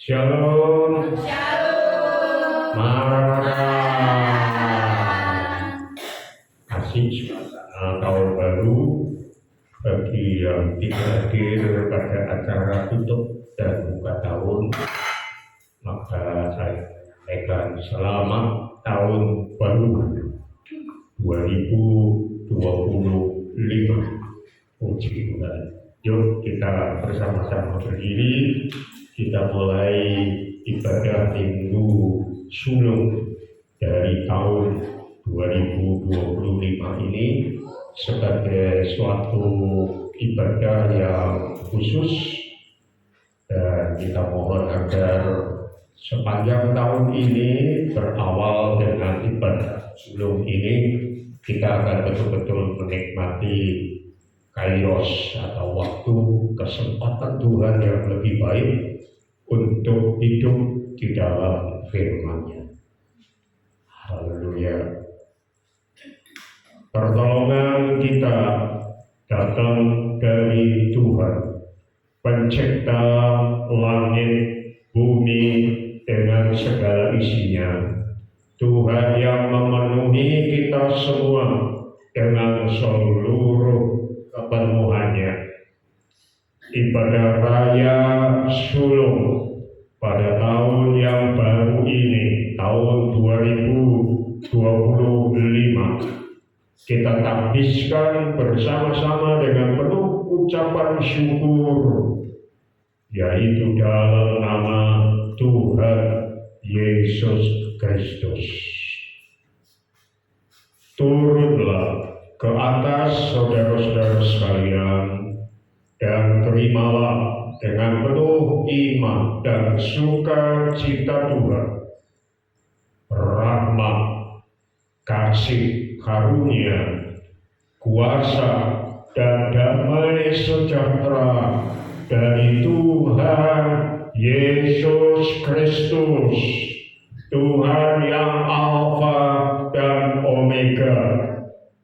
Shalom. Shalom. Maranatha. Kasih suasana tahun baru bagi yang tidak hadir pada acara tutup dan buka tahun, maka saya sampaikan selamat tahun baru 2025. Puji Tuhan. Yuk kita bersama-sama berdiri, kita mulai ibadah Minggu Sulung dari tahun 2025 ini sebagai suatu ibadah yang khusus, dan kita mohon agar sepanjang tahun ini berawal dengan ibadah sulung ini kita akan betul-betul menikmati kairos atau waktu kesempatan Tuhan yang lebih baik untuk hidup di dalam firman-Nya. Haleluya. Pertolongan kita datang dari Tuhan, pencipta langit, bumi dengan segala isinya. Tuhan yang memenuhi kita semua dengan seluruh kepenuhannya. Ibadah raya sulung pada tahun yang baru ini, tahun 2025, kita habiskan bersama-sama dengan penuh ucapan syukur, yaitu dalam nama Tuhan Yesus Kristus. Turunlah ke atas saudara-saudara sekalian dan terimalah dengan penuh iman dan sukacita Tuhan rahmat, kasih, karunia, kuasa, dan damai sejahtera dari Tuhan Yesus Kristus, Tuhan yang Alfa dan Omega,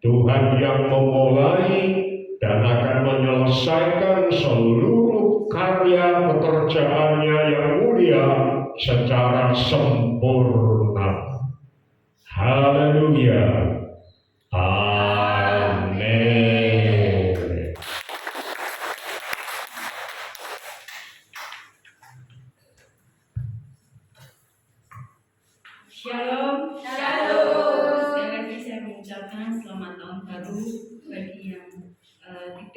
Tuhan yang memulai dan akan menyelesaikan seluruh karya pekerjaannya yang mulia secara sempurna. Haleluya. Amin. Shalom. Shalom. Sekali lagi saya mengucapkan selamat tahun baru bagi yang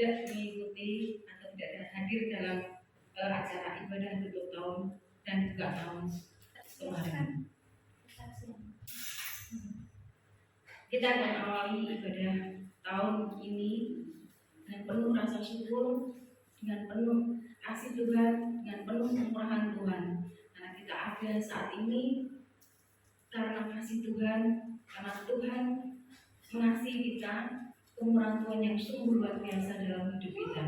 tidak mengikuti atau tidak hadir dalam acara ibadah tutup tahun dan buka tahun kemarin. Kita akan awali ibadah tahun ini dengan penuh rasa syukur, dengan penuh kasih Tuhan, dengan penuh kemurahan Tuhan. Karena kita ada saat ini karena kasih Tuhan, karena Tuhan mengasihi kita, kemurahan Tuhan yang sungguh luar biasa dalam hidup kita.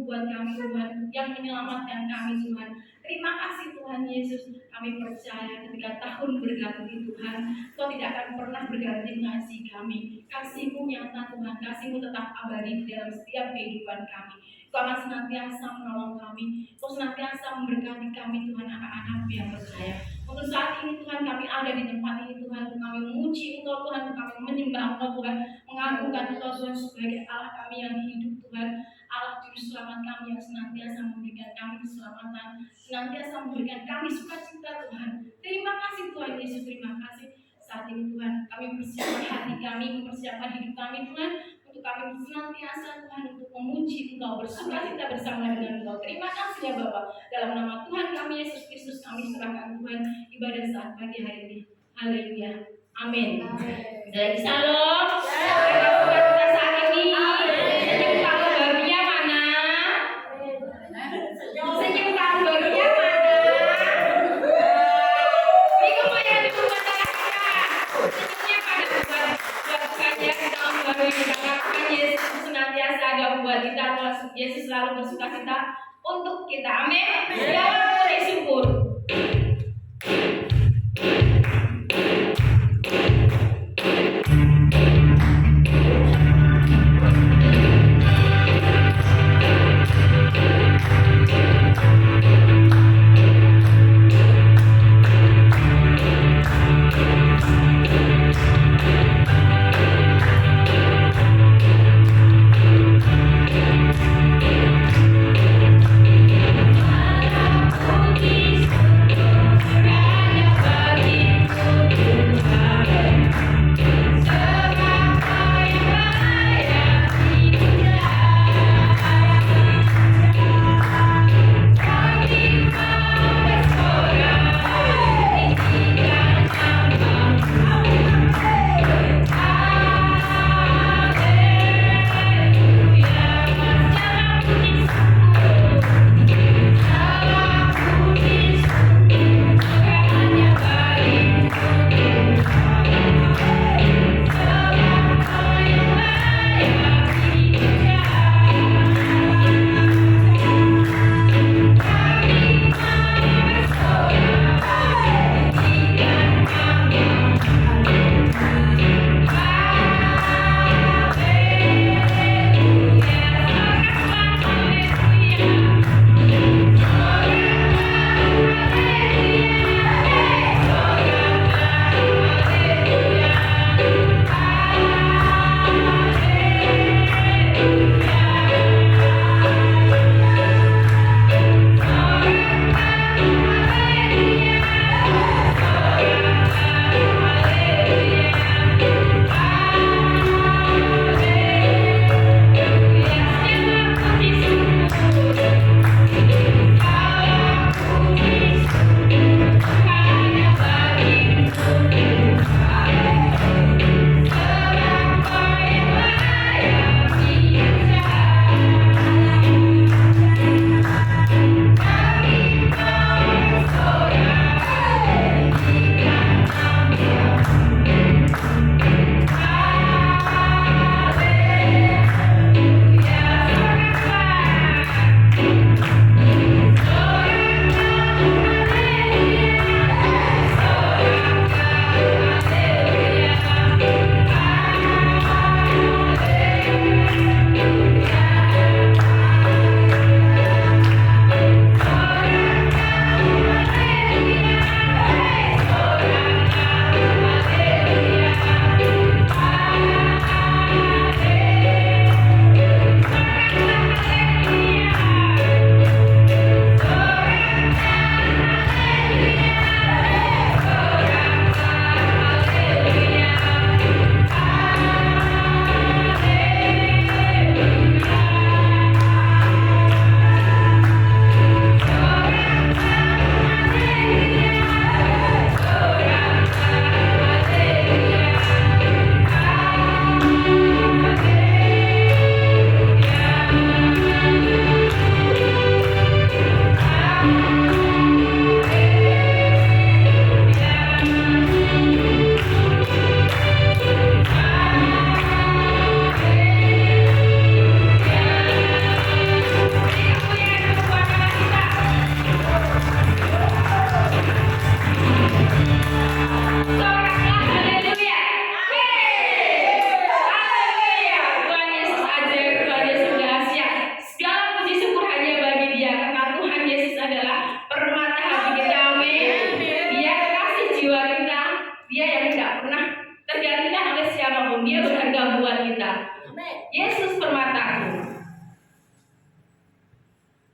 buat kami Tuhan, yang menyelamatkan kami Tuhan. Terima kasih Tuhan Yesus. Kami percaya ketika tahun berganti Tuhan, Kau tidak akan pernah berganti mengasihi kami. Kasih-Mu nyata Tuhan, kasih-Mu tetap abadi di dalam setiap kehidupan kami. Kau akan senantiasa menolong kami, Kau senantiasa memberkati kami Tuhan, anak-anak yang percaya. Untuk saat ini Tuhan, kami ada di tempat ini Tuhan, untuk kami memuji Engkau Tuhan, untuk kami menyembah Engkau Tuhan, mengagungkan Engkau Tuhan sebagai Allah kami yang hidup Tuhan, Allah Juru Selamat kami yang senantiasa memberikan kami keselamatan, senantiasa memberikan kami sukacita Tuhan. Terima kasih Tuhan Yesus, terima kasih. Saat ini Tuhan, kami persiapkan hati kami, mempersiapkan hidup kami Tuhan, untuk kami senantiasa Tuhan untuk memuji Engkau, bersukacita bersama dengan Engkau. Terima kasih ya Bapa. Dalam nama Tuhan kami Yesus Kristus kami serahkan Tuhan ibadah saat pagi hari ini. Haleluya. Amin. Jadi salam. Kita saat ini senyum tahun barunya mana? Senyum tahun barunya mana? Itu yang dibuat senyumnya pada buat saja tahun baru ini. Karena Yesus senantiasa ada membuat kita, Yesus selalu bersukacita untuk kita. Amin. Dalam mulai syukur. Puji syukur hanya bagi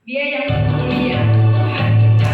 Dia yang mulia, Tuhan kita.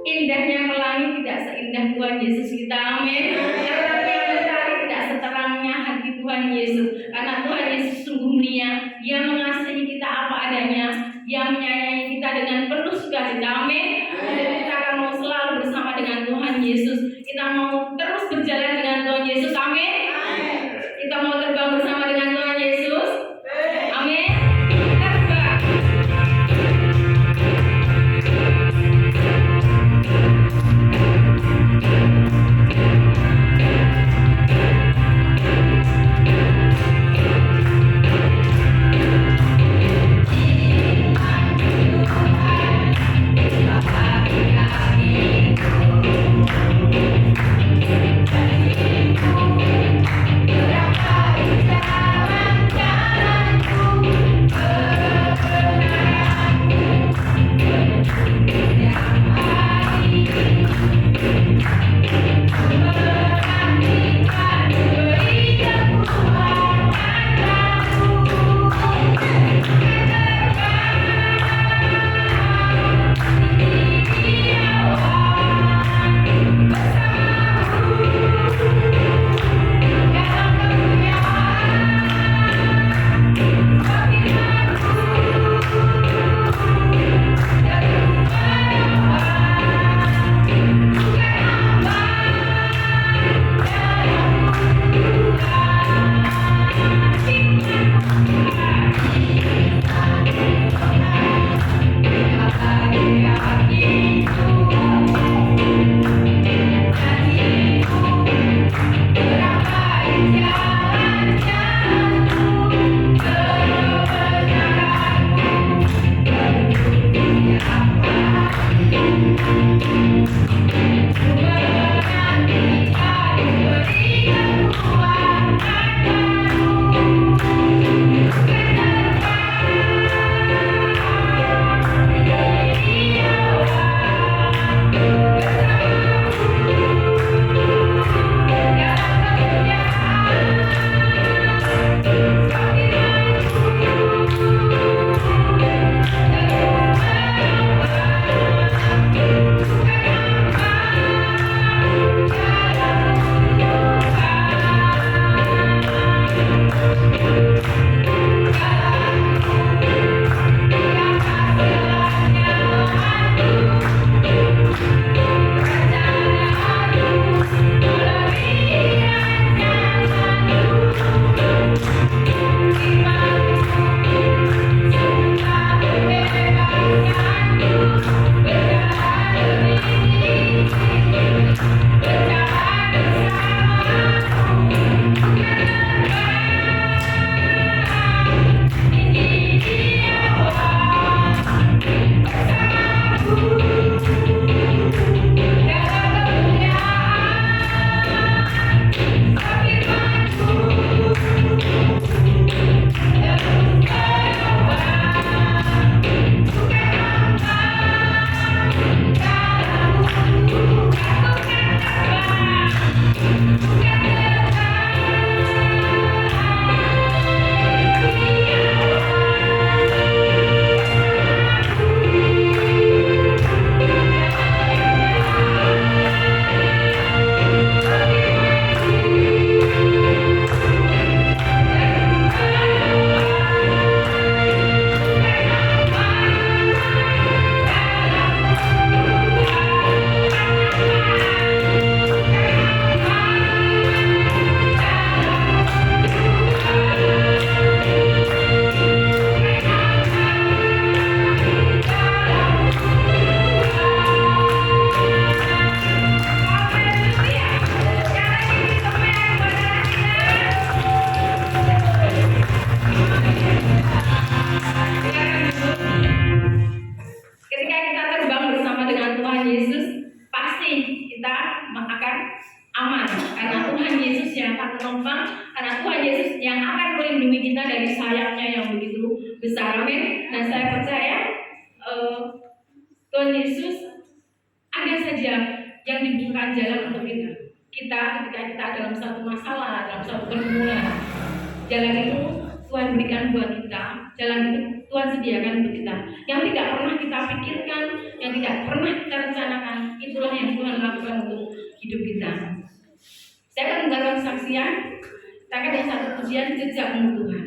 Indahnya pelangi tidak seindah Tuhan Yesus kita, amin. Terangnya mentari tidak seterangnya hati Tuhan Yesus. Karena Tuhan Yesus sungguh mulia, Dia mengasihi kita apa adanya, Dia menyayangi kita dengan penuh sukacita, amin. Dan kita akan mau selalu bersama dengan Tuhan Yesus. Kita mau terus berjalan dengan Tuhan Yesus, amin. Kita mau terbang bersama dengan Tuhan Yesus, amin. Terbang. pasti kita akan aman karena Tuhan Yesus yang akan menopang, karena Tuhan Yesus yang akan melindungi kita dari sayapnya yang begitu besar. Amin. Dan saya percaya Tuhan Yesus ada saja yang dibuka jalan untuk kita ketika kita dalam satu masalah, dalam satu pergumulan. Jalan itu Tuhan berikan buat kita, jalan itu Tuhan sediakan untuk kita. Yang tidak pernah kita pikirkan, yang tidak pernah kita rencanakan, itulah yang Tuhan lakukan untuk hidup kita. Saya akan menggambarkan kesaksian, kita akan yang satu pujian Jejakmu Tuhan.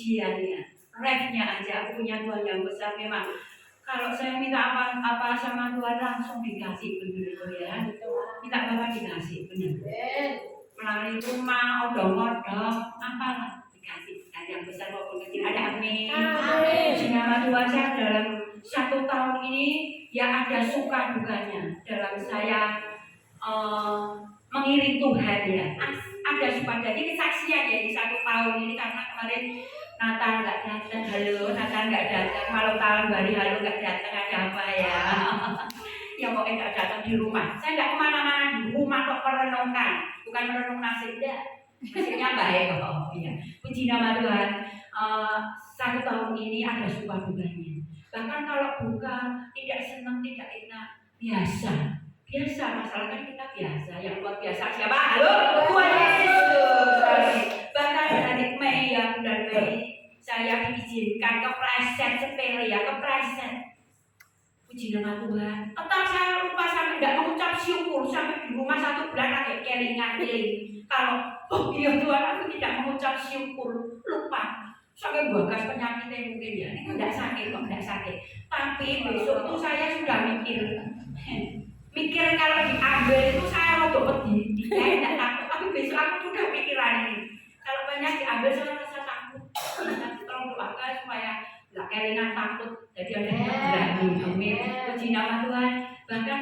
pujiannya, refnya aja. Aku punya Tuhan yang besar memang. Kalau saya minta apa sama Tuhan langsung dikasih, benar ya. Minta Bapak dikasih, benar. Melalui rumah, odong-odong, apalah dikasih. Ada yang besar maupun kecil, ada amin. Puji nama Tuhan. Saya dalam 1 tahun ini ya ada suka dukanya dalam saya mengiring Tuhan ya. Ada suka, jadi kesaksian ya di 1 tahun ini karena kemarin Natal nggak datang, halo Natal nggak datang, malam tahun baru halo nggak datang, ada apa ya? Ya pokoknya nggak datang di rumah. Saya nggak kemana-mana, di rumah kok merenungkan, bukan merenung nasib dah. Nasibnya baik kok. Ya. Puji nama Tuhan. 1 tahun ini ada suka dukanya. Bahkan kalau buka tidak senang, tidak enak, biasa. Biasa, masalahnya kita biasa. Yang luar biasa siapa? Halo, Tuhan Yesus. Bahkan dari Mei ya, bulan Mei saya diizinkan kepleset sepele ya, kepleset. Puji nama Tuhan. Tetap saya lupa sampai tidak mengucap syukur sampai di rumah 1 bulan agak kelingan. Kalau oh iya Tuhan aku tidak mengucap syukur, lupa. Sampai bagas penyakitnya mungkin ya. Ini tidak sakit kok, tidak sakit. Tapi besok itu saya sudah mikir kalau diambil itu saya rodo pedih. Saya tidak takut, tapi besok aku sudah pikiran ini. Kalau banyak diambil saya rasa takut. Nanti tolong doakan supaya nggak kelingan takut. Jadi ada yang berani. Amin. Puji nama Tuhan. Bahkan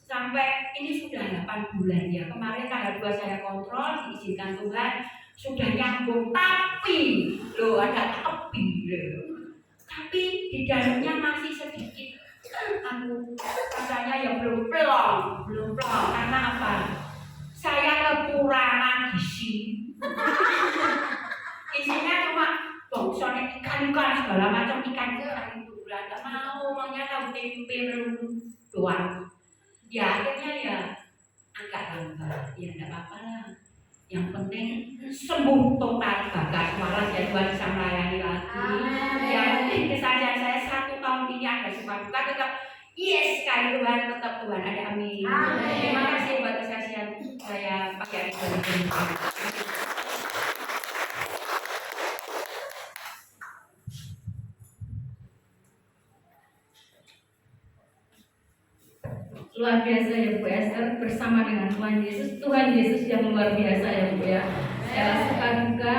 sampai ini sudah 8 bulan ya. Kemarin tanggal 2 saya kontrol, diizinkan Tuhan sudah nyambung, tapi loh ada tapi loh. Tapi di dalamnya masih sedikit katanya ya belum plong karena apa? Saya kekurangan gizi. Isinya cuma bongsone ikan segala macam ikan itu nggak mau, maunya tahu tempe doang. Ya akhirnya ya agak lambat, ya enggak apa-apa lah. Yang penting sembuh total, bakat waras ya Tuhan bisa melayani lagi. Yang penting kesadaran saya 1 tahun ini ada suka duka tetap yes sekali Tuhan, tetap Tuhan ada amin. Terima kasih buat kesaksian saya Pak Yari. Luar biasa ya Bu Esther, bersama dengan Tuhan Yesus yang luar biasa ya Bu ya. Suka duka,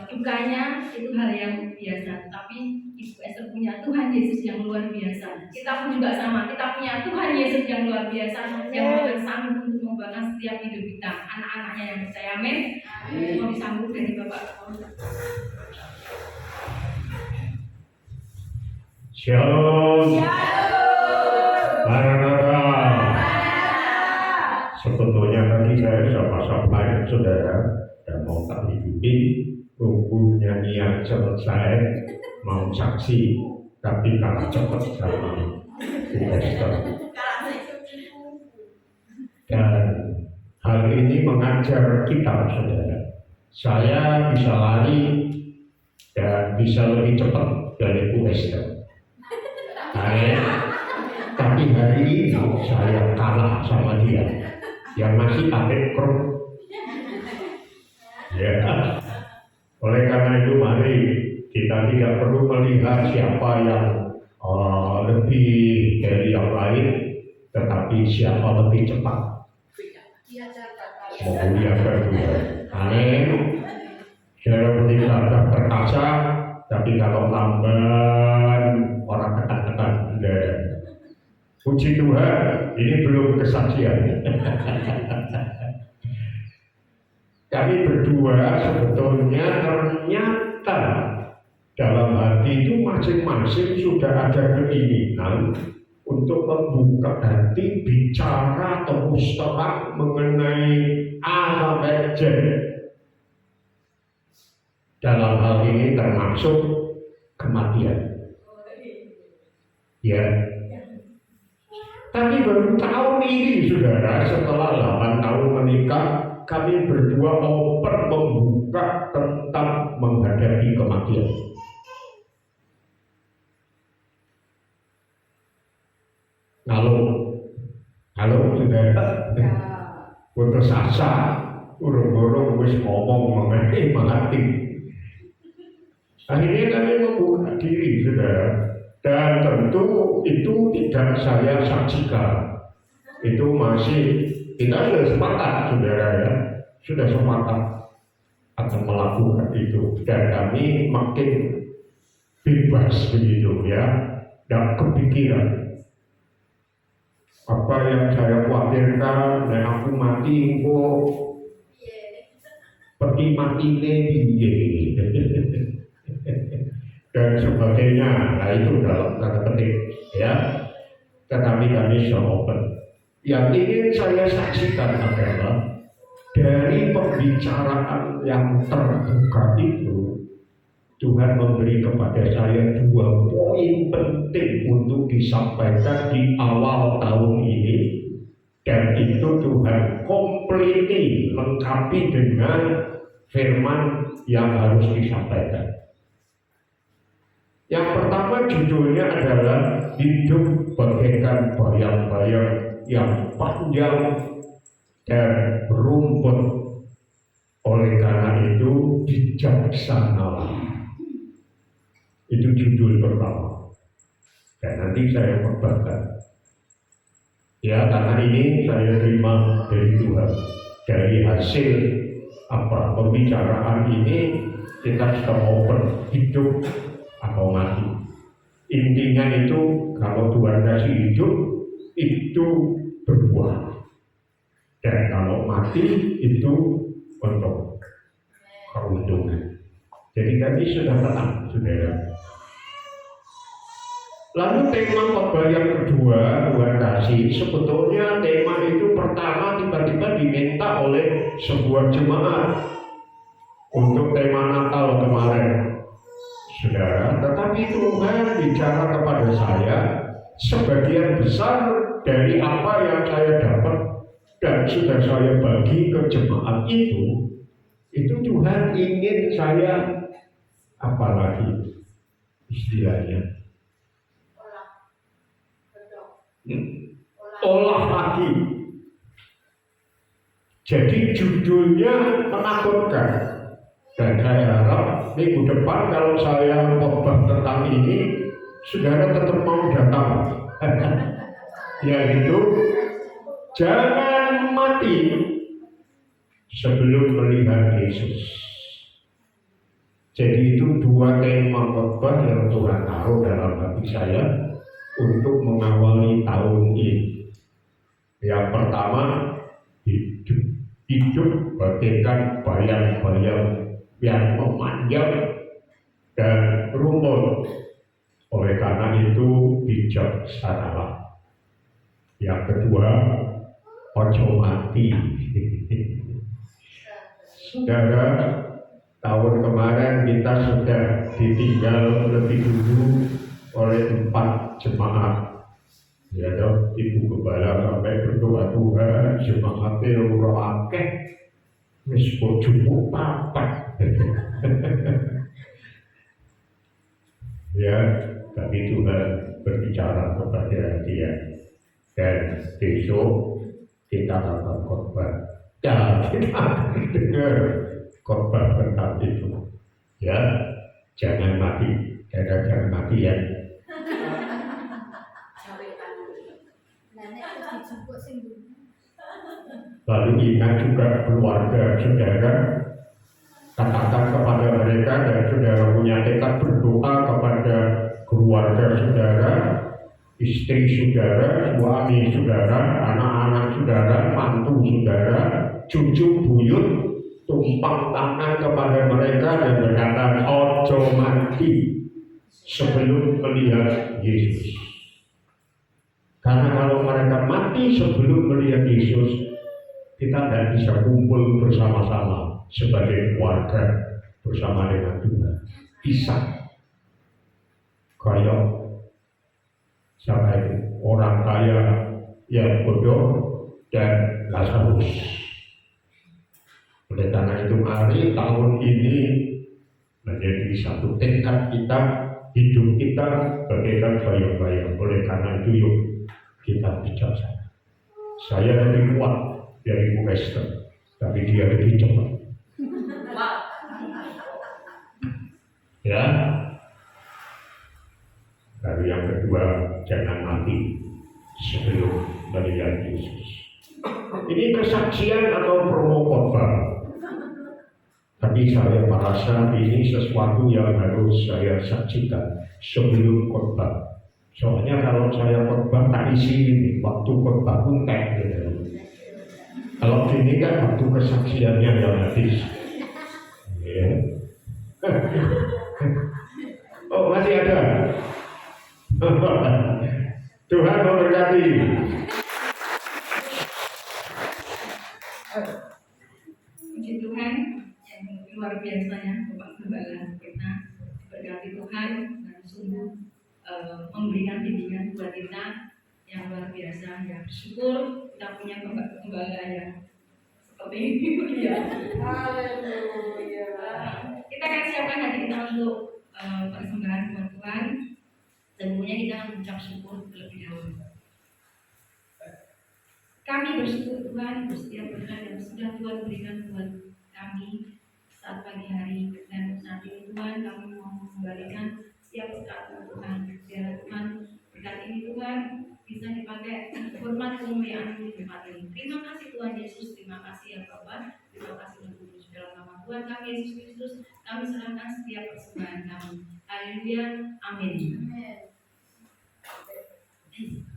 dukanya itu hal yang biasa, tapi Ibu Esther punya Tuhan Yesus yang luar biasa. Kita pun juga sama, kita punya Tuhan Yesus yang luar biasa yang akan sanggup untuk membangun setiap hidup kita, anak-anaknya yang percaya. Amin. Mau disambut dari Bapak. Shalom. Maranatha. Sebetulnya tadi saya sapa-sapain saudara dan mau tak hidupin, tunggu nyanyian selesai, mau saksi, tapi kalah cepat sama Bu Esther. Dan hal ini mengajar kita saudara. Saya bisa lari dan bisa lebih cepat dari Bu Esther. Tapi hari ini saya kalah sama dia yang masih pakai kruk. Ya. Oleh karena itu mari kita tidak perlu melihat siapa yang lebih dari yang lain, tetapi siapa lebih cepat. Memuliakan Tuhan. Amin. Saudara beribadah berkaca, tapi kalau lamban orang ketan-ketan. Puji Tuhan, ini belum kesaksian. Kami berdua sebetulnya ternyata dalam hati itu masing-masing sudah ada keinginan untuk membuka hati, bicara atau terang mengenai A sampai Z. Dalam hal ini termasuk kematian. Ya. Tapi baru tahun ini saudara, setelah 8 tahun menikah, kami berdua open membuka tentang menghadapi kematian. Halo saudara, putus asa, urung-urung wis ngomong mengenai mati. Akhirnya kami membuka diri, saudara, dan tentu itu tidak saya saksikan. Itu masih kita sudah sepakat, saudara ya, sudah sepakat akan melakukan itu, dan kami makin bebas begitu ya, dan kepikiran apa yang saya khawatirkan dan aku mati kok peti mati piye dan sebagainya. Nah itu dalam tanda petik ya, tetapi kami open. Yang ingin saya saksikan adalah dari pembicaraan yang terbuka itu, Tuhan memberi kepada saya 2 poin penting untuk disampaikan di awal tahun ini, dan itu Tuhan kompleti lengkapi dengan firman yang harus disampaikan. Yang pertama judulnya adalah hidup bagaikan bayang-bayang yang panjang dan rumput, oleh karena itu bijaksanalah. Itu judul pertama, dan nanti saya perbankan ya, karena ini saya terima dari Tuhan. Dari hasil pembicaraan ini kita sudah open, hidup atau mati. Intinya itu kalau Tuhan kasih hidup itu berbuah, dan kalau mati itu untuk keuntungan. Jadi kami sudah tenang, saudara. Lalu tema khotbah yang kedua, Tuhan kasih, sebetulnya tema itu pertama tiba-tiba diminta oleh sebuah jemaat untuk tema Natal kemarin, saudara. Tetapi Tuhan bicara kepada saya, sebagian besar dari apa yang saya dapat dan sudah saya bagi ke jemaat itu Tuhan ingin saya apalagi istilahnya olah lagi. Jadi judulnya menakutkan, dan saya harap minggu depan kalau saya khotbah tentang ini, saudara tetap mau datang. Yaitu jangan mati sebelum melihat Yesus. Jadi itu 2 tema khotbah yang Tuhan taruh dalam hati saya untuk mengawali tahun ini. Yang pertama, hidup bagaikan bayang-bayang yang memanjang dan rumput, oleh karena itu bijaksanalah. Yang kedua, ojo mati. Saudara, tahun kemarin kita sudah ditinggal lebih dulu oleh 4 jemaat. Ya dong, Ibu Gembala sampai berdoa, Tuhan jemaatnya ora akeh, wis bojomu 4. Ya, tapi Tuhan berbicara kepada dia, dan besok kita akan khotbah. Ya, kita akan dengar khotbah tentang itu. Ya, jangan mati, jangan mati ya. Lalu ingat juga keluarga saudara, katakan kepada mereka, dan saudara punya tekad berdoa kepada keluarga saudara, istri saudara, suami saudara, anak-anak saudara, mantu saudara, cucu buyut, tumpang tangan kepada mereka dan berkata, ojo mati sebelum melihat Yesus. Karena kalau mereka mati sebelum melihat Yesus, kita tidak bisa kumpul bersama-sama sebagai keluarga bersama dengan Tuhan. Bisa kayak siapa itu, orang kaya yang bodoh dan Lazarus. Oleh karena itu mari tahun ini menjadi satu tekad kita, hidup kita bagaikan bayang-bayang. Oleh karena itu yuk kita bijaksana. Saya lebih kuat dari Bu Esther, tapi dia lebih cepat. Ya. Lalu yang kedua, jangan mati sebelum melihat Yesus. Ini kesaksian atau promo khotbah. Tapi saya merasa ini sesuatu yang harus saya saksikan sebelum khotbah. Soalnya kalau saya khotbah tak isi ini, waktu khotbah pun tak gitu. Kalau ini kan waktu kesaksiannya yang habis. Ya. Oh masih ada. Tuhan memberkati. Puji Tuhan yang luar biasa ya Bapak Gembala kita diberkati Tuhan dan sungguh memberikan bimbingan buat kita yang luar biasa ya. Bersyukur kita punya Bapak Gembala yang seperti ini ya. Haleluya. Kita akan siapkan hati kita untuk persembahan buat Tuhan. Tentunya kita akan mengucap syukur terlebih dahulu. Kami bersyukur Tuhan untuk setiap berkat yang sudah Tuhan berikan buat kami saat pagi hari, dan saat ini Tuhan kami mau mengembalikan setiap berkat Tuhan. Biar Tuhan berkat ini Tuhan bisa dipakai untuk hormat kemuliaan di tempat ini. Terima kasih Tuhan Yesus, terima kasih ya Bapa, terima kasih Roh Kudus. Dalam nama Tuhan kami Yesus Kristus, kami serahkan setiap persembahan kami. Haleluya, amin. Bahwa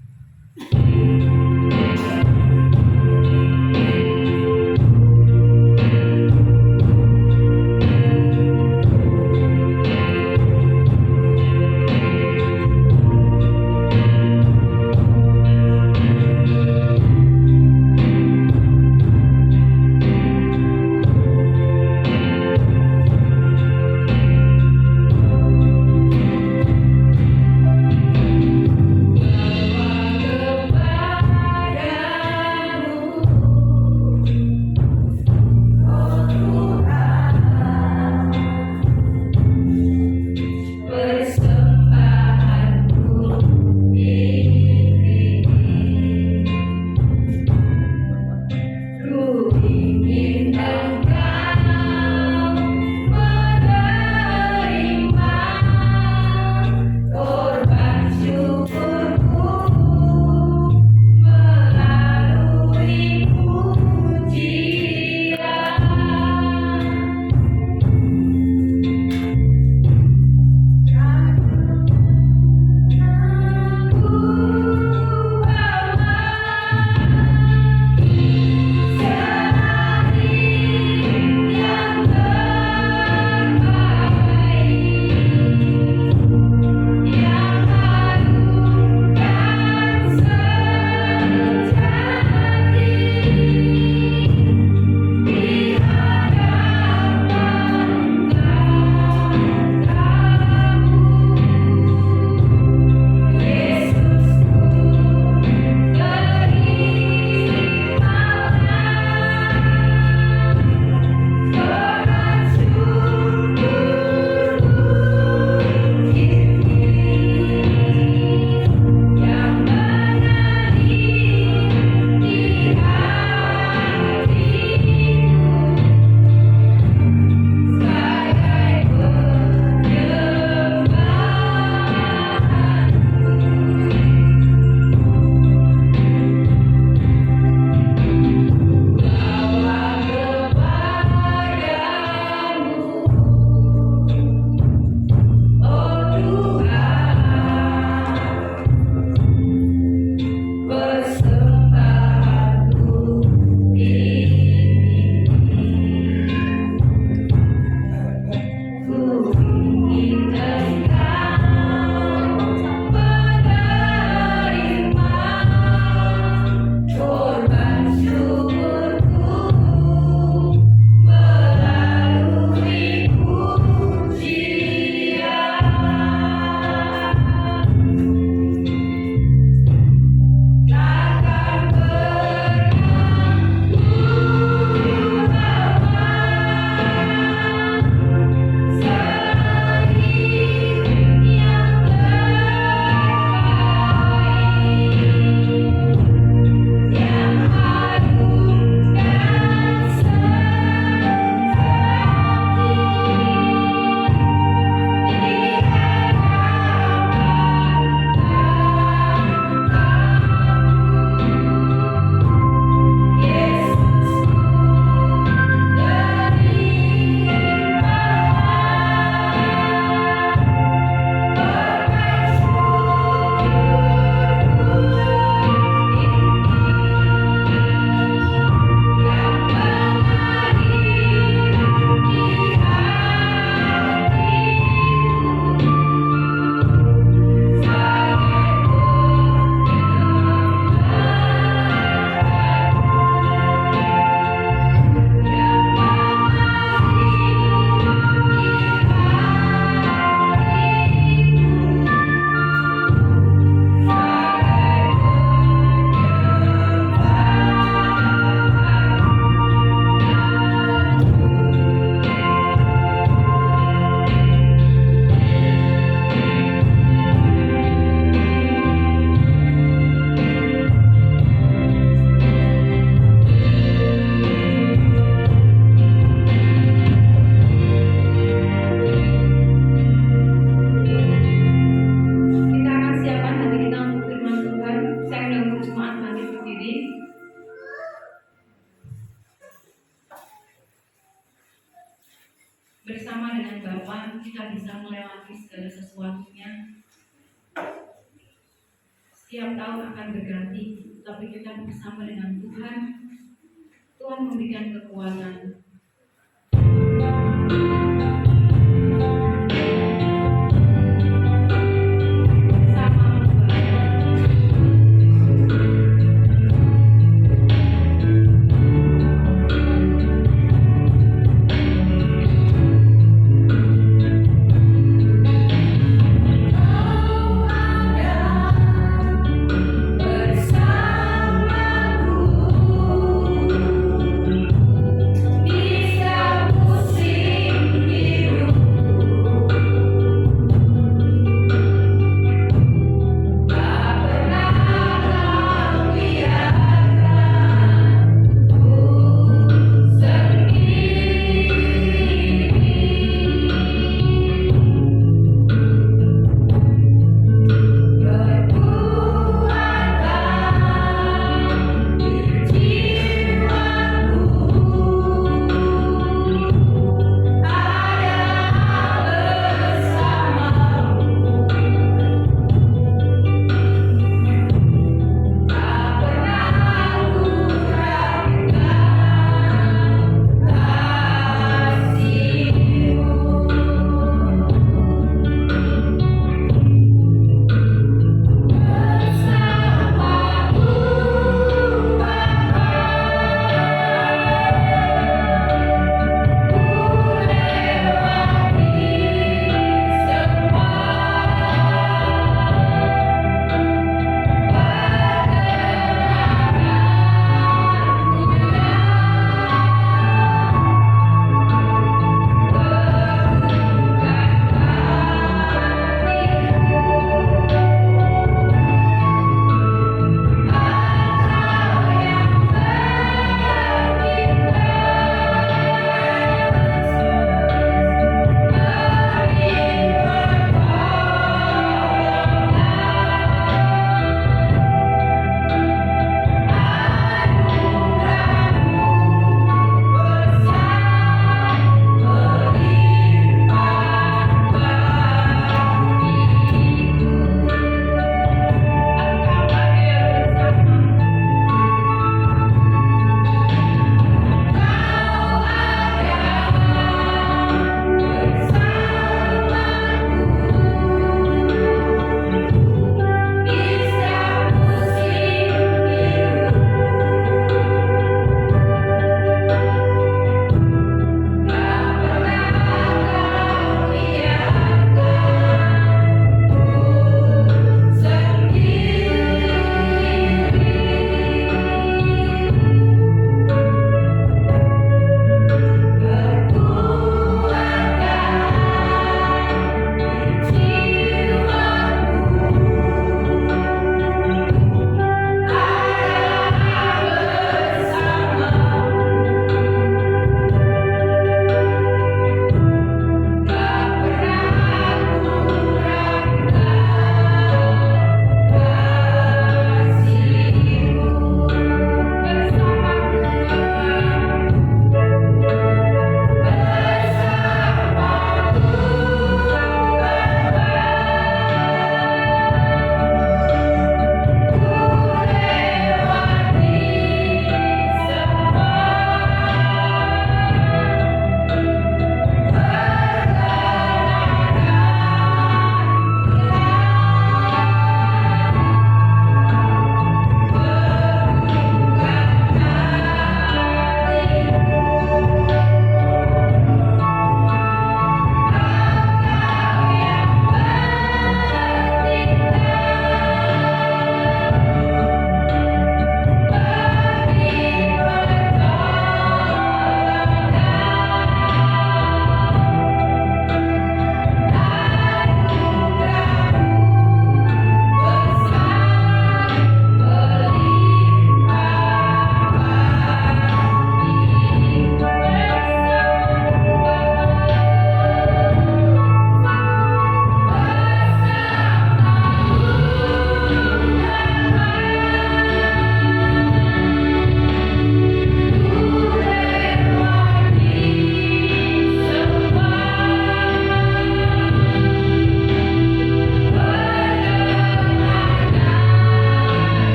bersama dengan Bapa kita bisa melewati segala sesuatunya. Setiap tahun akan berganti, tapi kita bersama dengan Tuhan. Tuhan memberikan kekuatan. Bersamaku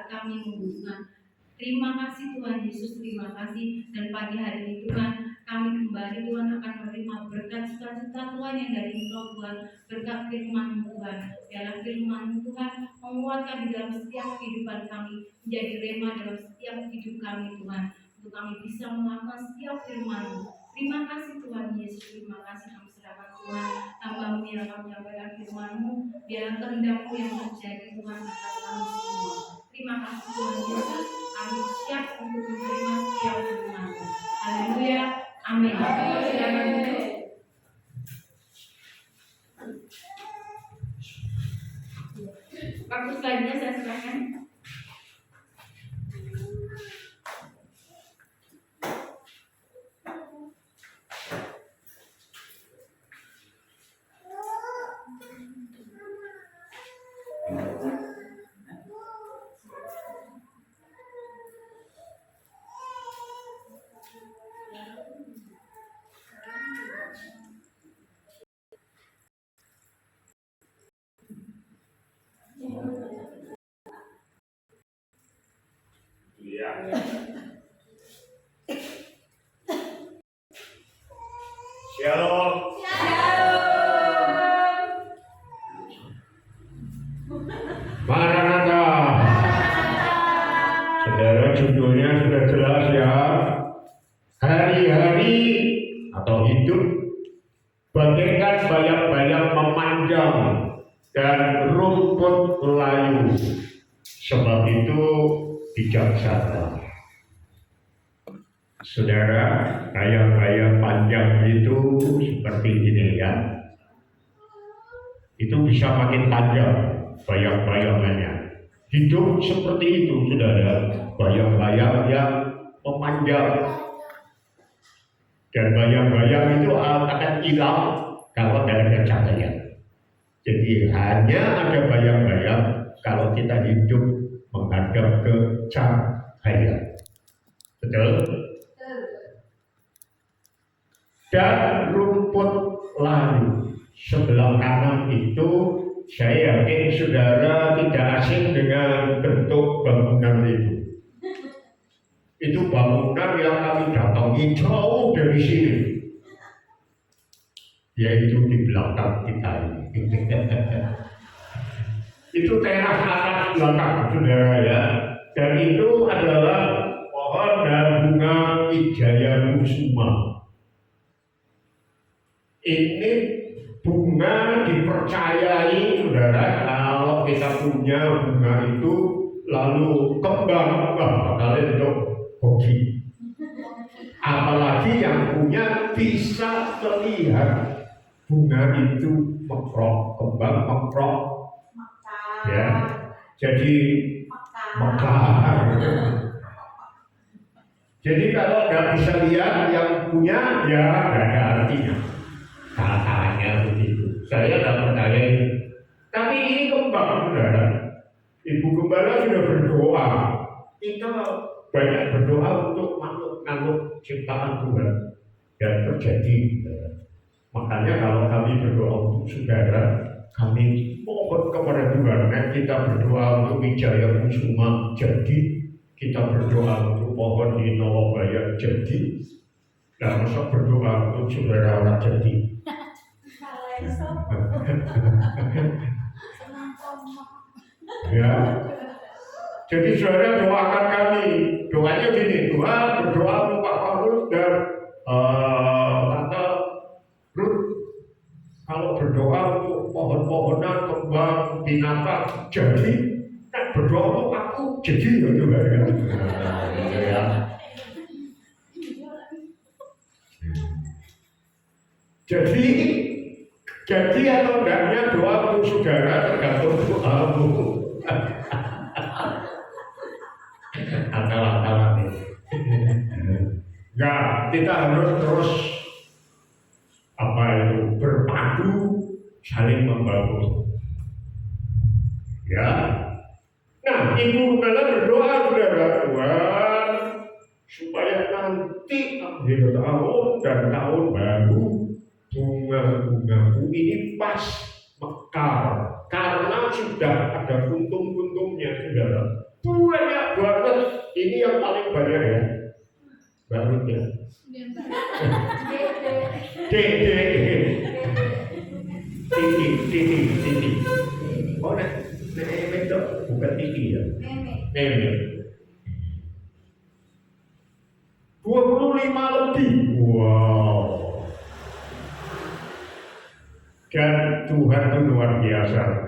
saat kami membutuhkan. Terima kasih Tuhan Yesus, terima kasih. Dan pagi hari ini Tuhan, kami kembali Tuhan akan menerima berkat sukacita Tuhan yang dari Engkau Tuhan, berkat firman Tuhan. Dalam firman Tuhan menguatkan di dalam setiap kehidupan kami, menjadi rema dalam setiap hidup kami Tuhan, untuk kami bisa melakukan setiap firman-Mu. Terima kasih Tuhan Yesus, terima kasih kami serahkan Tuhan, hamba-Mu yang akan menyampaikan firman-Mu, biar kehendak-Mu yang terjadi Tuhan atas kami semua. Terima kasih Tuhan Yesus, kami siap untuk menerima setiap firman-Mu. Haleluya, amin. Silakan duduk. Waktu selanjutnya saya serahkan. Iya. Shalom. Maranatha. Saudara, judulnya sudah jelas ya. Hari-hari atau hidup bagaikan bayang-bayang memanjang dan rumput layu. Sebab itu bijaksana. Saudara, bayang-bayang panjang itu seperti ini ya. Itu bisa makin panjang bayang-bayangannya. Hidup seperti itu, saudara, bayang-bayang yang memanjang. Dan bayang-bayang itu akan hilang kalau tidak ada cahaya. Jadi hanya ada bayang-bayang kalau kita hidup menghadap ke cahaya. Betul? Dan rumput layu sebelah kanan itu, saya yakin saudara tidak asing dengan bentuk bangunan itu. Itu bangunan yang kami datangi jauh dari sini, yaitu di belakang kita ini. Itu teras atas belakang saudara ya. Dan itu adalah pohon dan bunga Wijaya Kusuma. Ini bunga dipercayai saudara, kalau kita punya bunga itu lalu kembang, kalian itu hoki. Apalagi yang punya bisa melihat bunga itu mekrok, kembang mekrok, ya. Jadi mekar. Jadi kalau nggak bisa lihat yang punya, ya nggak ada artinya. Katanya begitu. Saya tidak percaya itu. Tapi ini kembang saudara. Ibu Gembala sudah berdoa. Kita banyak berdoa untuk makhluk ciptaan Tuhan dan terjadi. Makanya kalau kami berdoa untuk saudara, kami mohon kepada Tuhan. Kita berdoa untuk Wijaya Kusuma jadi, kita berdoa untuk pohon di Nawabaya jadi. Nah, masa berdoa untuk saudara orang jadi. Ya. Jadi saudara doakan kami. Doanya gini, Tuhan berdoa untuk Pak Paulus dan Tante Ruth. Kalau berdoa untuk pohon-pohonan, kembang, binatang jadi, kan berdoa untuk aku jadi gitu kan. Ya. Jadi atau enggaknya doa untuk saudara tergantung doamu. Akal-akalan ini. Nah, kita harus terus berpadu, saling membangun. Ya. Nah, Ibu Gembala berdoa saudara Tuhan supaya nanti akhir tahun dan tahun baru bunga-bungaku ini pas mekar karena sudah ada kuntum-kuntumnya saudara. Banyak banget. Ini yang paling banyak ya. Barunya. Titi. Oh, nek itu bukan titi ya. Meme. 25 lebih. Wow. Dan Tuhan itu luar biasa.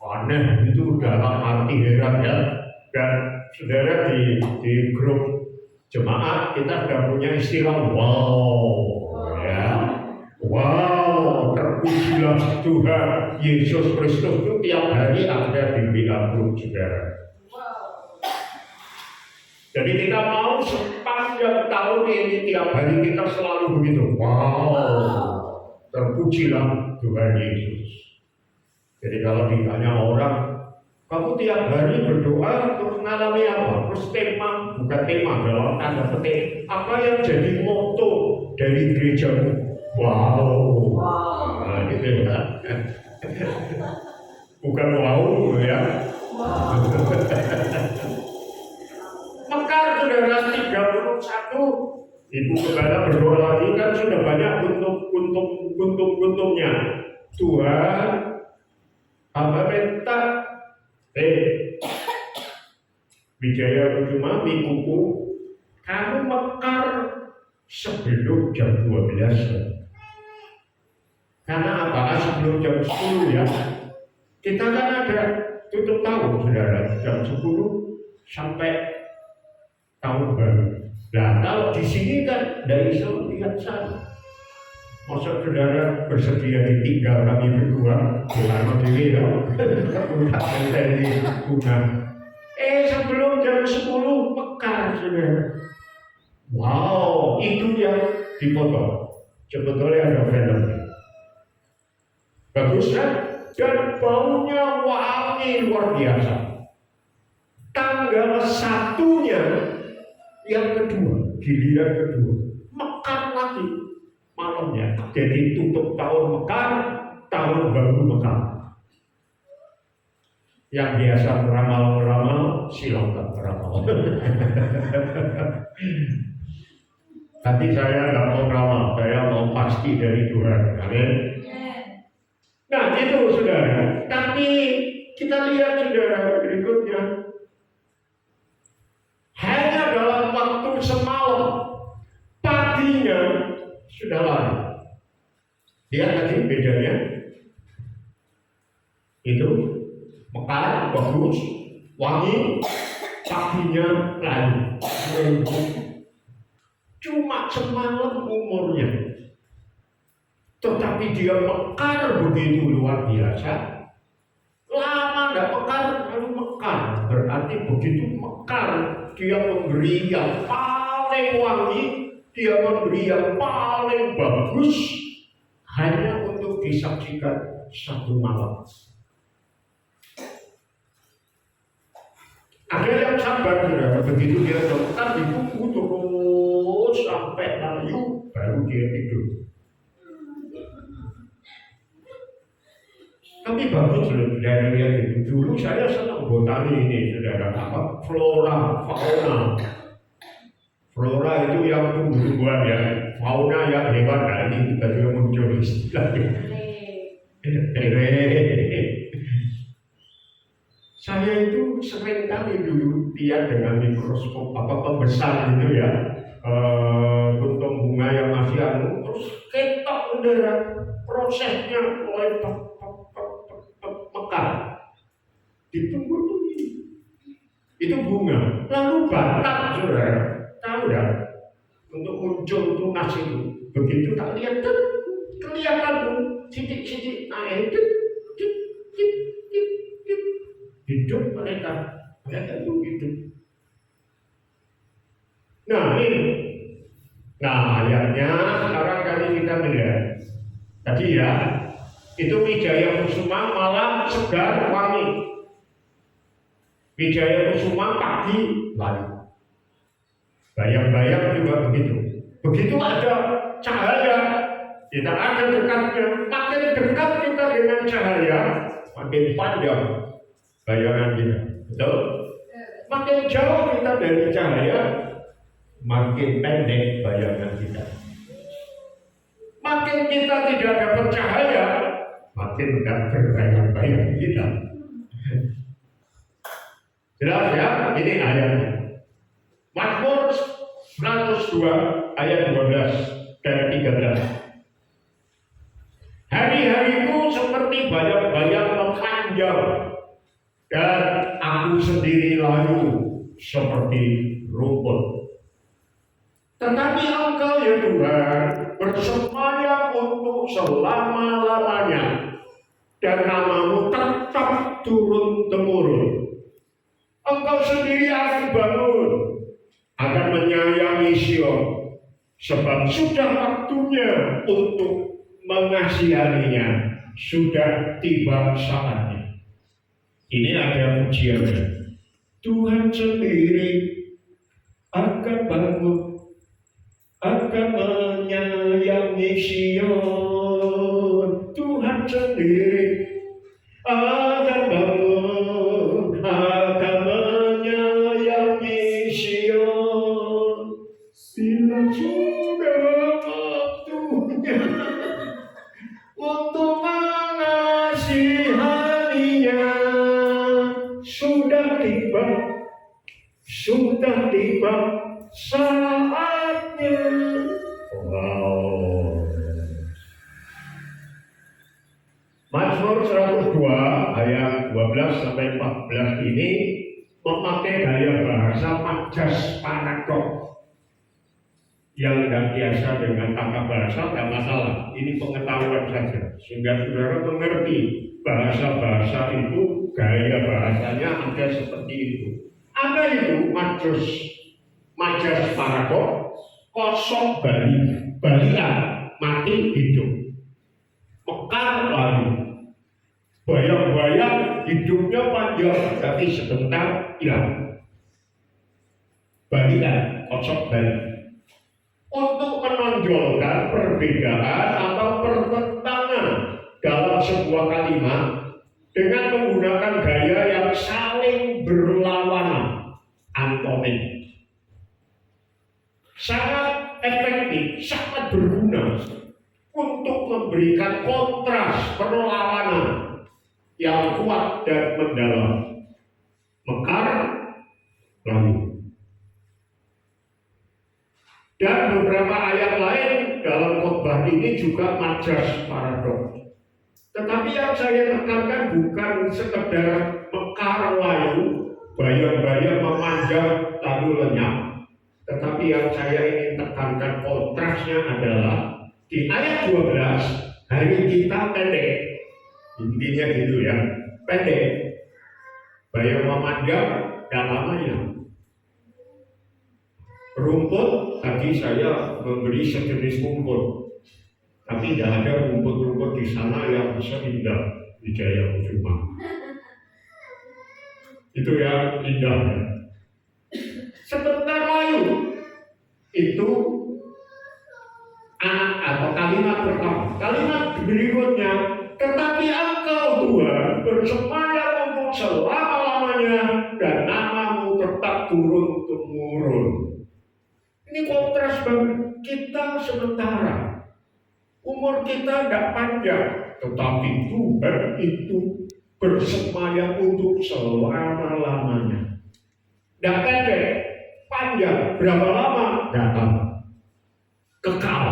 Aneh itu dalam arti heran ya. Dan saudara di grup jemaat kita sudah punya istilah wow ya. Wow, terpujilah Tuhan Yesus Kristus itu tiap hari ada di WA grup saudara. Jadi kita mau sepanjang tahun ini tiap hari kita selalu begitu. Wow, terpujilah Tuhan Yesus. Jadi kalau ditanya orang, kamu tiap hari berdoa terus ngalami apa? Terus bukan tema dalam tanda petik. Apa yang jadi moto dari gerejamu? Wow. Nah, gitu ya. Bukan wow ya. Mekar saudara 31. Ibu Gembala berdoa lagi kan sudah banyak untung-untungnya. Tuhan, hamba minta Wijaya Kusuma Mikuku, kamu mekar sebelum jam 12. Karena apa? Sebelum jam 10 ya. Kita kan ada tutup tahun saudara, jam 10 sampai tahun baru. Nah, kalau di sini kan dari bisa lihat sana. Masa saudara bersedia ditinggal kami berdua, bersama diri ya. Sebelum jam 10 mekar saudara. Wow, itu yang dipotong. Sebetulnya ada filmnya. Bagus kan? Dan baunya wangi luar biasa. Tanggal 1-nya yang kedua, giliran kedua, mekar lagi malamnya. Jadi tutup tahun mekar, tahun baru mekar. Yang biasa meramal-meramal, silakan meramal. Tapi saya nggak mau ramal, saya mau pasti dari Tuhan. Amin. Nah itu saudara. Tapi kita lihat saudara berikutnya. Hanya dalam waktu semalam, paginya sudah lari. Lihat tadi bedanya. Itu mekar, bagus, wangi, paginya lari. Cuma semalam umurnya, tetapi dia mekar begitu luar biasa. Lama tidak mekar, lalu mekar. Berarti begitu mekar, dia memberi yang paling wangi, dia memberi yang paling bagus, hanya untuk disaksikan satu malam. Ada yang sabar saudara, begitu dia mekar ditunggu terus sampai layu, baru dia tidur. Tapi bagus loh dari lihat itu. Dulu saya senang botani ini saudara, apa flora, fauna. Flora itu yang tumbuh-tumbuhan ya, fauna yang hebat. Nah ini kita juga muncul istilahnya. Saya itu sering kali dulu lihat dengan mikroskop pembesar gitu ya, buntung bunga yang masih terus ketok saudara, prosesnya mulai mekar, ditunggu itu bunga, lalu batang saudara, tahu dah, untuk muncul tunas itu, begitu tak lihat tuh kelihatan tuh sidik-sidik naik, hidup mereka itu hidup. Nah ini, nah ayatnya sekarang kali kita melihat tadi ya. Itu Wijaya Kusuma malam segar wangi. Wijaya Kusuma pagi lari. Bayang-bayang juga begitu. Begitu ada cahaya, kita ada dekatnya. Makin dekat kita dengan cahaya, makin panjang bayangan kita. Betul? Makin jauh kita dari cahaya, makin pendek bayangan kita. Makin kita tidak dapat cahaya, makin tidak berbayang-bayang kita. Jelas ya? Ini ayatnya. Mazmur 102 ayat 12 dan 13. Hari-hariku seperti bayang-bayang memanjang, dan aku sendiri layu seperti rumput. Tetapi Engkau ya Tuhan bersemayam untuk selama-lamanya, dan nama-Mu tetap turun-temurun. Engkau sendiri akan bangun, akan menyayangi Sion, sebab sudah waktunya untuk mengasihaninya, sudah tiba saatnya. Ini ada pujiannya. Tuhan sendiri akan bangun, akan menyayangi Sion. Tuhan sendiri akan bangun, akan menyayangi Sion. Bila sudah waktunya untuk mengasihaninya, sudah tiba saatnya. Wow. Mazmur 102 ayat 12 sampai 14 ini memakai gaya bahasa majas paradok. Yang tidak biasa dengan tata bahasa tidak masalah, ini pengetahuan saja, sehingga saudara mengerti bahasa-bahasa itu, gaya bahasanya ada seperti itu. Ada itu majas paradok, kosong balian, mati hidup, mekar lalu, bayang-bayang hidupnya panjang tapi sebentar hilang. Balian, kosong balian. Untuk menonjolkan perbedaan atau pertentangan dalam sebuah kalimat dengan menggunakan gaya yang saling berlawanan, antonim. Sangat efektif, sangat berguna untuk memberikan kontras perlawanan yang kuat dan mendalam. Mekar lalu. Dan beberapa ayat lain dalam khotbah ini juga majas paradok. Tetapi yang saya tekankan bukan sekedar mekar layu, bayang-bayang memanjang lalu lenyap. Tetapi yang saya ingin tekankan kontrasnya adalah di ayat 12, hari kita pendek. Intinya gitu ya, pendek. Bayang memanjang dan lamanya. Rumput, tadi saya memberi sejenis rumput, tapi tidak ada rumput-rumput di sana yang seindah di Jaya Kusuma. Itu yang indahnya. Sebentar layu itu atau kalimat pertama. Kalimat berikutnya, tetapi Engkau Tuhan bersemayam untuk selama-lamanya, dan nama-Mu tetap turun-temurun. Ini kontras banget. Kita sementara, umur kita tidak panjang, tetapi Tuhan itu bersemayam untuk selama-lamanya. Tidak pendek, panjang. Berapa lama? Tidak tahu. Kekal.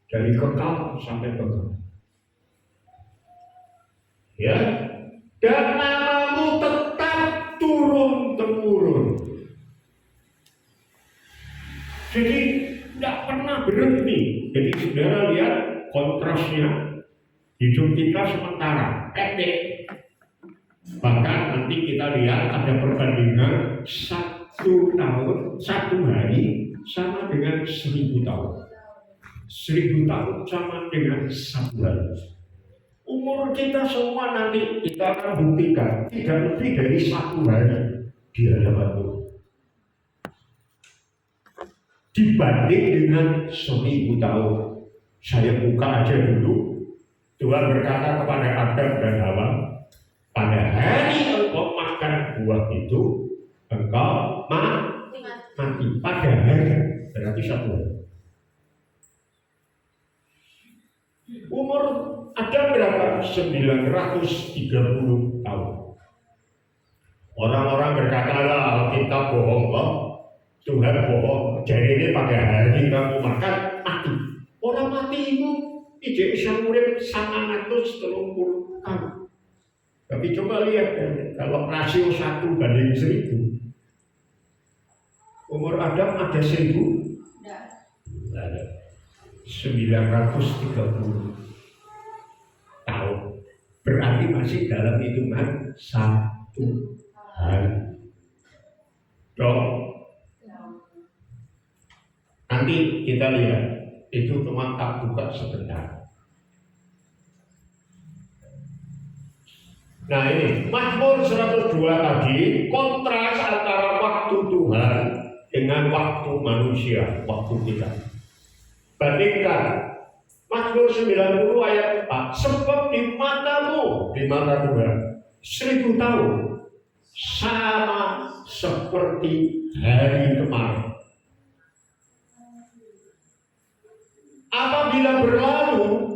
Dari kekal sampai kekal. Ya. Dan nama-Mu tetap turun-temurun. Jadi tidak pernah berhenti. Jadi saudara lihat kontrasnya. Hidup kita sementara, pendek. Bahkan nanti kita lihat ada perbandingan 1 tahun, 1 hari sama dengan 1000 tahun. 1000 tahun sama dengan 1 hari. Umur kita semua nanti kita akan buktikan tidak lebih dari 1 hari di hadapan Tuhan. Dibanding dengan 1000 tahun. Saya buka aja dulu. Tuhan berkata kepada Adam dan Hawa, pada hari engkau buah itu, engkau mati pada hari, berarti 1 hari. Umur Adam berapa? 930 tahun. Orang-orang berkata lah Alkitab bohong kok, Tuhan bohong. Jadi ini pada hari kamu makan mati. Orang mati itu ijek bisa urip 930 tahun. Tapi coba lihat kalau rasio 1 banding 1000, umur Adam ada 1000? Tidak ada. 930 tahun. Berarti masih dalam hitungan 1 hari. Dong. Nanti kita lihat, itu cuma tak buka sebentar. Nah ini Mazmur 102 tadi kontras antara waktu Tuhan dengan waktu manusia, waktu kita. Bandingkan Mazmur 90 ayat 4, sebab di matamu, di mata Tuhan 1000 tahun sama seperti hari kemarin. Apabila berlalu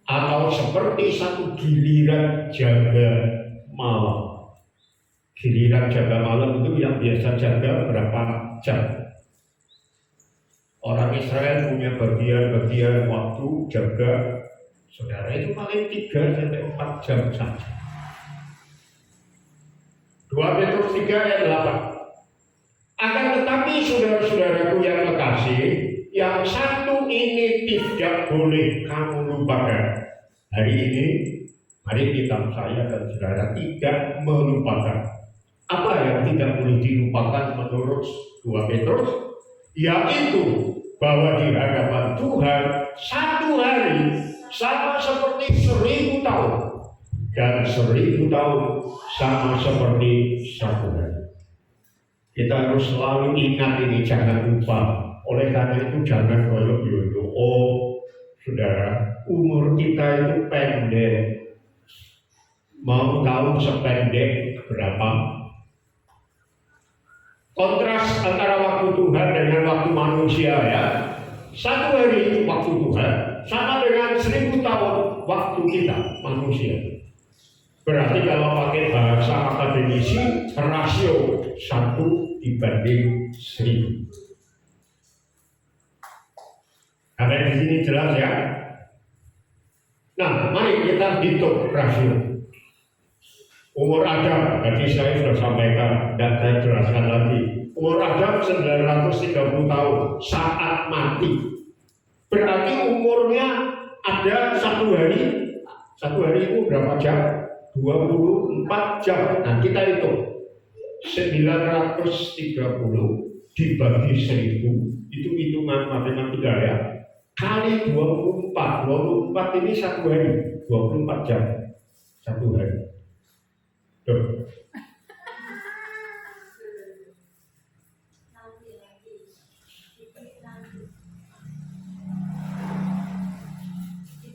atau seperti satu giliran jaga malam. Giliran jaga malam itu yang biasa jaga berapa jam? Orang Israel punya bagian-bagian waktu jaga, saudara, itu paling 3 sampai 4 jam saja. 2 Petrus 3 ayat 8. Akan tetapi saudara-saudaraku yang kekasih, yang satu ini tidak boleh kamu lupakan. Hari ini, mari kita, saya dan saudara tidak melupakan. Apa yang tidak boleh dilupakan menurut 2 Petrus? Yaitu bahwa di hadapan Tuhan 1 hari sama seperti 1000 tahun, dan 1000 tahun sama seperti 1 hari. Kita harus selalu ingat ini, jangan lupa. Oleh karena itu jangan yoyo. Oh, saudara, umur kita itu pendek. Mau tahu sependek berapa? Kontras antara waktu Tuhan dengan waktu manusia ya. 1 hari waktu Tuhan sama dengan 1000 tahun waktu kita manusia. Berarti kalau pakai bahasa akademisi, rasio 1 dibanding 1000. Ada di sini jelas ya. Nah, mari kita hitung rasio. Umur Adam, tadi saya sudah sampaikan dan saya jelaskan lagi. Umur Adam 930 tahun saat mati. Berarti umurnya ada 1 hari. 1 hari itu berapa jam? 24 jam. Nah, kita hitung 930 dibagi 1000, itu hitungan matematika ya. Kali 24, 24 ini 1 hari, 24 jam 1 hari. Tuh.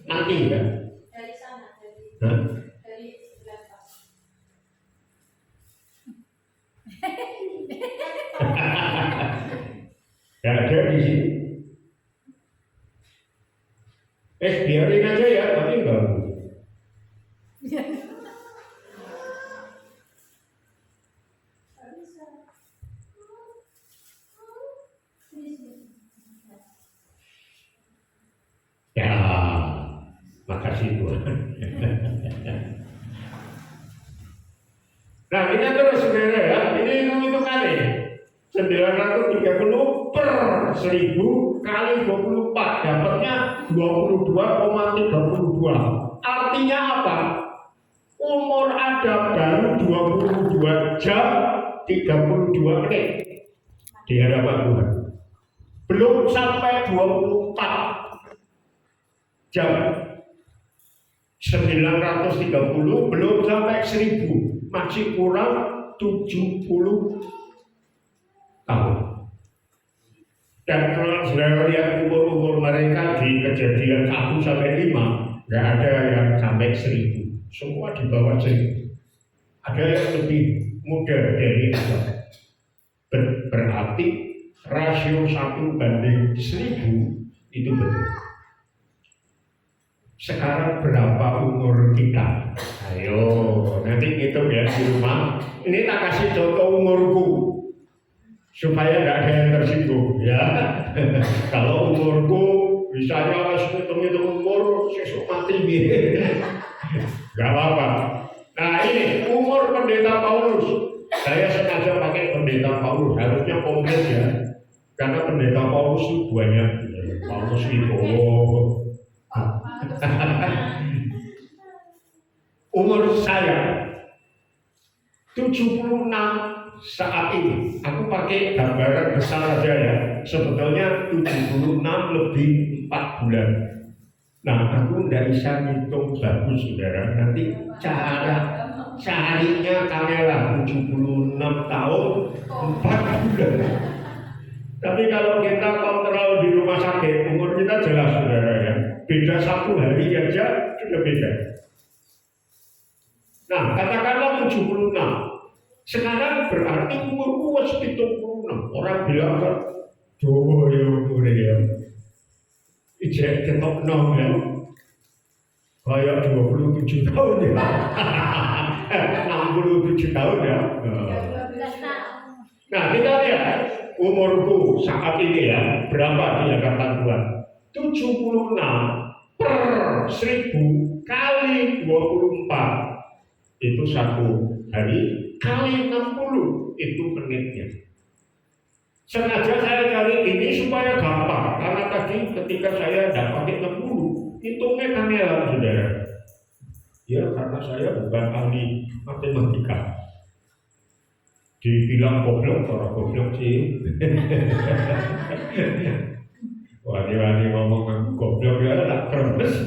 Nanti ya. Dari sana, dari belakang. Ya ada di sini. Biarin aja ya, tapi enggak. Ya, makasih Tuhan. Nah, ini terus saudara ya, ini hitungannya 930 per 1000 kali 24 dapatnya 22,32. Artinya apa? Umur Adam baru 22 jam 32 menit di hadapan Tuhan. Belum sampai 24 jam. 930 belum sampai 1000, masih kurang 70 tahun. Dan kalau saudara lihat umur mereka di Kejadian 1 sampai 5, nggak ada yang sampai 1000, semua di bawah 1000. Ada yang lebih muda dari Adam. Berarti rasio 1:1000 itu betul. Sekarang berapa umur kita? Ayo, nanti ngitung ya di rumah. Ini tak kasih contoh umurku supaya nggak ada yang tersinggung ya. Kalau umurku misalnya harus hitung umur sesuk mati gitu, nggak apa-apa. Nah ini umur pendeta Paulus. Saya sengaja pakai pendeta Paulus, harusnya komplit ya, karena pendeta Paulus itu banyak. Paulus itu umur saya 76 saat ini. Aku pakai gambaran besar aja ya. Sebetulnya 76 lebih 4 bulan. Nah, aku tidak bisa ngitung bagus, saudara. Nanti cara carinya kamera 76 tahun 4 bulan. Tapi kalau kita kontrol di rumah sakit, umur kita jelas, saudara ya. Beda 1 hari aja sudah beda. Nah, katakanlah 76. Sekarang berarti umurku wis 76. Orang bilang kan, "Jowo ya umure ya." Ijek ketok nom ya. Kayak 27 tahun ya. 67 tahun ya. Nah, kita lihat umurku saat ini ya, berapa di hadapan Tuhan? 76 per 1000 kali 24 itu 1 hari, kali 60 itu menitnya. Sengaja saya cari ini supaya gampang, karena tadi ketika saya tidak pakai 60 hitungnya kamera, saudara. Ya karena saya bukan ahli matematika. Dibilang goblok, orang goblok sih. Wani-wani ngomong goblok ya tak kremes.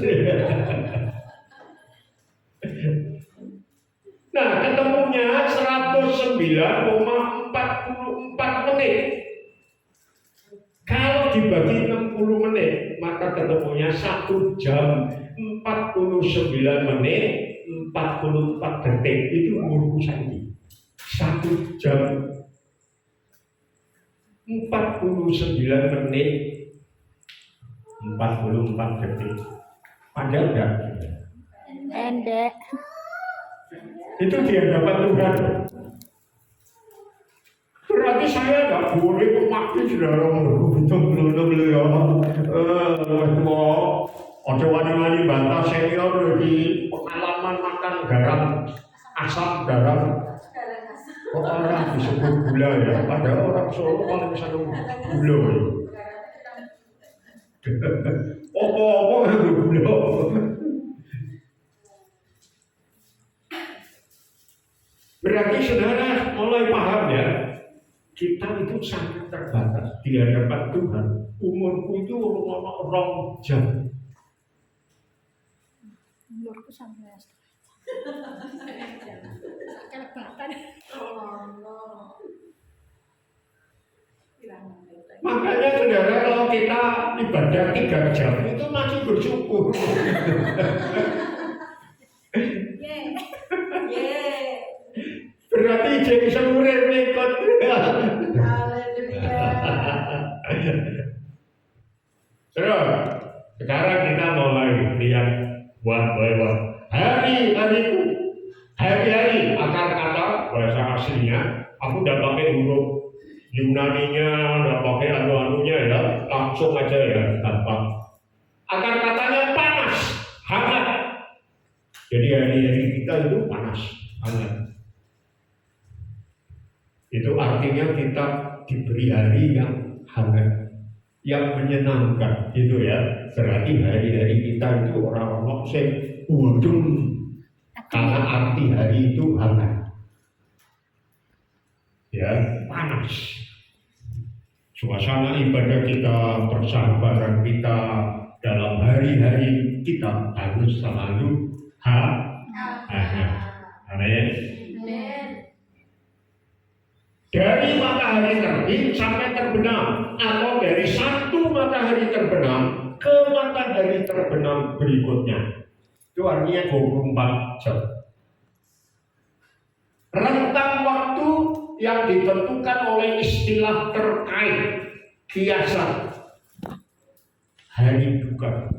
Nah, ketemunya 109,44 menit. Kalau dibagi 60 menit, maka ketemunya 1 jam 49 menit 44 detik. Itu umurku saya. 1 jam 49 menit 44 detik. Padahal enggak? Pendek. Itu di hadapan Tuhan. Berarti saya enggak boleh memakai saudara umurku itu belum ya. Ojo wani-wani bantah senior di pengalaman makan garam, asam garam. Kok orang disebut gula ya? Padahal orang Solo kalau misalnya gula ya. Apa-apa itu gula. Berarti saudara mulai paham ya, kita itu sangat terbatas di hadapan Tuhan. Umurku itu 2 jam. Umurku sampai kelebatan. Makanya saudara kalau kita ibadah 3 jam itu masih bersyukur. Berarti jadi seluruh rekod. Terus sekarang kita mulai lihat one by one. Hari-hariku, hari-hari akar kata bahasa aslinya. Aku udah pakai huruf Yunaninya, udah pakai anu-anunya ya, langsung aja ya, gampang. Akar katanya panas, hangat. Jadi hari-hari kita itu panas, hangat. Itu artinya kita diberi hari yang hangat, yang menyenangkan, gitu ya. Berarti hari-hari kita itu orang-orang yang ujung, karena arti hari itu hangat, ya panas. Suasana ibadah kita, persahabatan kita dalam hari-hari kita harus selalu hangat. Amin. Dari matahari terbit sampai terbenam, atau dari satu matahari terbenam ke matahari terbenam berikutnya, itu artinya 24 jam. Rentang waktu yang ditentukan oleh istilah terkait kiasan hari duka.